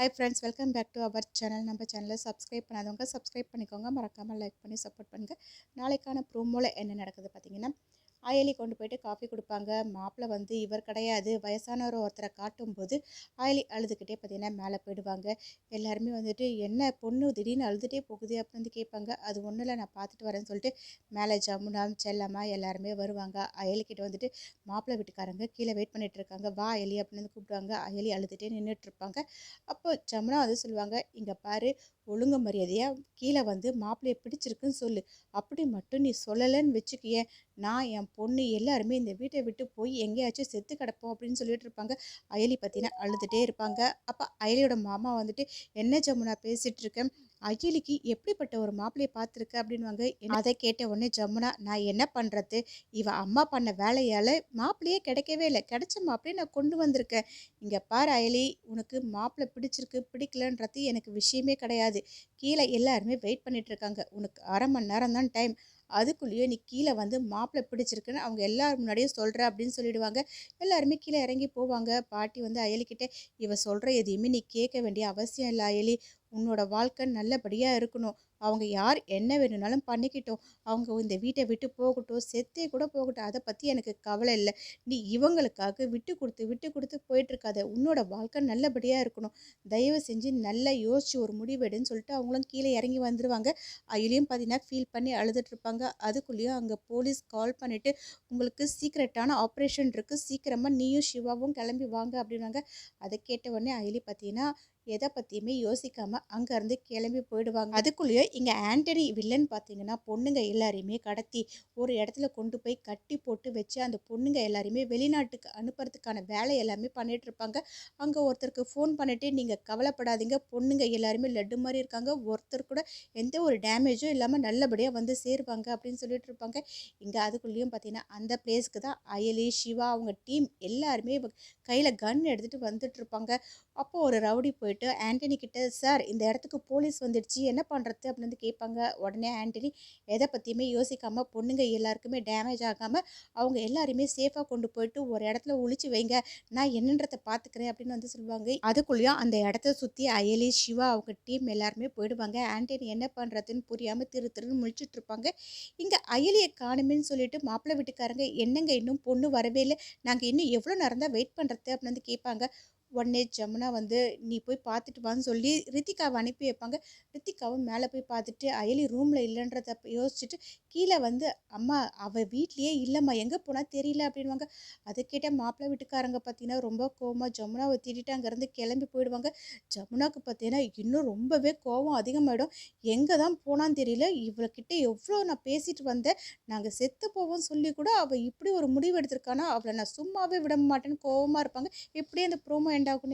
Hi friends, welcome back to our channel. நம்ம சேனலை subscribe பண்ணாதவங்க சப்ஸ்கிரைப் பண்ணிக்கோங்க. மறக்காமல் லைக் பண்ணி சப்போர்ட் பண்ணுங்கள். நாளைக்கான ப்ரோமோவில் என்ன நடக்குது பார்த்தீங்கன்னா, அயலி கொண்டு போயிட்டு காஃபி கொடுப்பாங்க. மாப்பிள்ளை வந்து இவர் கிடையாது வயசானவர் ஒருத்தரை காட்டும்போது அயலி அழுதுகிட்டே பார்த்தீங்கன்னா மேலே போயிடுவாங்க. எல்லாருமே வந்துட்டு என்ன பொண்ணு திடீர்னு அழுதுகிட்டே போகுது அப்படின்னு வந்து கேட்பாங்க. அது ஒன்றும் இல்லை, நான் பார்த்துட்டு வரேன்னு சொல்லிட்டு மேலே ஜமுனா செல்லம்மா எல்லாருமே வருவாங்க. அயலிக்கிட்ட வந்துட்டு மாப்பிள்ளை வீட்டுக்காரங்க கீழே வெயிட் பண்ணிட்டு இருக்காங்க. வா அயலி அப்படின்னு வந்து கூப்பிடுவாங்க. அயலி அழுதுகிட்டே நின்றுட்டு இருப்பாங்க. அப்போ ஜமுனா வந்து சொல்லுவாங்க, இங்கே பாரு, ஒழுங்கு மரியாதையாக கீழே வந்து மாப்பிள்ளையை பிடிச்சிருக்குன்னு சொல்லு. அப்படி மட்டும் நீ சொல்லலைன்னு வச்சுக்கிய, நான் என் பொண்ணு எல்லாருமே இந்த வீட்டை விட்டு போய் எங்கேயாச்சும் செத்து கிடப்போம் அப்படின்னு சொல்லிட்டு இருப்பாங்க. அயலி பார்த்தீங்கன்னா அழுதுகிட்டே இருப்பாங்க. அப்போ அயலியோட மாமா வந்துட்டு, என்ன ஜமுனா பேசிகிட்டு இருக்கேன், அயலிக்கு எப்படிப்பட்ட ஒரு மாப்பிள்ளையை பார்த்துருக்க அப்படின்வாங்க. அதை கேட்ட உடனே ஜமுனா, நான் என்ன பண்ணுறது, இவ அம்மா பண்ண வேலையால் மாப்பிள்ளையே கிடைக்கவே இல்லை, கிடைச்ச மாப்பிள்ளையை நான் கொண்டு வந்திருக்கேன். இங்கே பாரு அயலி, உனக்கு மாப்பிள்ளை பிடிச்சிருக்கு பிடிக்கலன்றது எனக்கு விஷயமே கிடையாது. கீழே எல்லாருமே வெயிட் பண்ணிட்டு இருக்காங்க. உனக்கு அரை மணி நேரம் தான் டைம். அதுக்குள்ளேயே நீ கீழே வந்து மாப்பிள்ளை பிடிச்சிருக்குன்னு அவங்க எல்லாரும் முன்னாடியும் சொல்கிற அப்படின்னு சொல்லிடுவாங்க. எல்லாருமே கீழே இறங்கி போவாங்க. பாட்டி வந்து அயலிக்கிட்டே, இவ சொல்கிற எதையுமே நீ கேட்க வேண்டிய அவசியம் இல்லை அயலி. உன்னோட வாழ்க்கை நல்லபடியாக இருக்கணும். அவங்க யார் என்ன வேணும்னாலும் பண்ணிக்கிட்டோம். அவங்க இந்த வீட்டை விட்டு போகட்டும், செத்தே கூட போகட்டும், அதை பற்றி எனக்கு கவலை இல்லை. நீ இவங்களுக்காக விட்டு கொடுத்து விட்டு கொடுத்து போயிட்டுருக்காத. உன்னோட வாழ்க்கை நல்லபடியாக இருக்கணும். தயவு செஞ்சு நல்லா யோசிச்சு ஒரு முடிவெடுன்னு சொல்லிட்டு அவங்களும் கீழே இறங்கி வந்துடுவாங்க. அதுலேயும் பார்த்தீங்கன்னா ஃபீல் பண்ணி அழுதுட்டு இருப்பாங்க. அதுக்குள்ளேயும் அங்கே போலீஸ் கால் பண்ணிவிட்டு, உங்களுக்கு சீக்ரெட்டான ஆப்ரேஷன் இருக்குது, சீக்கிரமாக நீயும் சிவாவும் கிளம்பி வாங்க அப்படின்னாங்க. அதை கேட்ட உடனே அயலி பார்த்தீங்கன்னா எதை பற்றியுமே யோசிக்காமல் அங்கேருந்து கிளம்பி போயிடுவாங்க. அதுக்குள்ளேயே இங்கே ஆண்டனி வில்லன் பார்த்தீங்கன்னா பொண்ணுங்க எல்லாரையுமே கடத்தி ஒரு இடத்துல கொண்டு போய் கட்டி போட்டு வச்சு அந்த பொண்ணுங்க எல்லாரையுமே வெளிநாட்டுக்கு அனுப்புறதுக்கான வேலை எல்லாமே பண்ணிட்டு இருப்பாங்க. அங்கே ஒருத்தருக்கு ஃபோன் பண்ணிட்டு, நீங்கள் கவலைப்படாதீங்க, பொண்ணுங்க எல்லாருமே லட்டு மாதிரி இருக்காங்க, ஒருத்தர் கூட எந்த ஒரு டேமேஜும் இல்லாமல் நல்லபடியாக வந்து சேருவாங்க அப்படின்னு சொல்லிட்டு இருப்பாங்க. இங்கே அதுக்குள்ளேயும் பார்த்தீங்கன்னா அந்த பிளேஸ்க்கு தான் அயலி சிவா அவங்க டீம் எல்லாருமே கையில் கன் எடுத்துகிட்டு வந்துட்டு இருப்பாங்க. அப்போது ஒரு ரவுடி போயிட்டு ஆண்டனி கிட்ட, சார் இந்த இடத்துக்கு போலீஸ் வந்துடுச்சு, என்ன பண்ணுறது அப்படின்னு வந்து கேட்பாங்க. உடனே ஆண்டனி எதை பற்றியுமே யோசிக்காமல், பொண்ணுங்க எல்லாருக்குமே டேமேஜ் ஆகாமல் அவங்க எல்லாரையுமே சேஃபாக கொண்டு போயிட்டு ஒரு இடத்துல ஒழிச்சு வைங்க, நான் என்னன்றதை பார்த்துக்கிறேன் அப்படின்னு வந்து சொல்லுவாங்க. அதுக்குள்ளேயும் அந்த இடத்த சுற்றி அயலி சிவா அவங்க டீம் எல்லாருமே போயிடுவாங்க. ஆண்டனி என்ன பண்ணுறதுன்னு புரியாமல் திரு திருன்னு முழிச்சிட்டு இருப்பாங்க. இங்கே அயலியை காணுமேன்னு சொல்லிட்டு மாப்பிள்ளை வீட்டுக்காரங்க, என்னங்க இன்னும் பொண்ணு வரவே இல்லை, நாங்கள் இன்னும் எவ்வளோ நேரம் தான் வெயிட் பண்ணுறது அப்படின்னு வந்து கேட்பாங்க. உடனே ஜமுனா வந்து, நீ போய் பார்த்துட்டு வான்னு சொல்லி ரித்திகாவை அனுப்பி வைப்பாங்க. ரித்திகாவும் மேலே போய் பார்த்துட்டு அயலி ரூமில் இல்லைன்றத யோசிச்சுட்டு கீழே வந்து, அம்மா அவள் வீட்லேயே இல்லைம்மா, எங்கே போனால் தெரியல அப்படின்வாங்க. அதை கேட்ட மாப்பிள்ளை வீட்டுக்காரங்க பார்த்தீங்கன்னா ரொம்ப கோவமாக ஜமுனாவை திட்டிட்டு அங்கேருந்து கிளம்பி போயிடுவாங்க. ஜமுனாவுக்கு பார்த்தீங்கன்னா இன்னும் ரொம்பவே கோவம் அதிகமாகிடும். எங்கே தான் போனான்னு தெரியல, இவள்கிட்ட எவ்வளோ நான் பேசிட்டு வந்தேன், நாங்கள் செத்து போவோம் சொல்லி கூட அவள் இப்படி ஒரு முடிவு எடுத்திருக்கானா, அவளை நான் சும்மாவே விட மாட்டேன்னு கோவமாக இருப்பாங்க. இப்படியே அந்த ப்ரோமோ எண்ட் ஆகும்.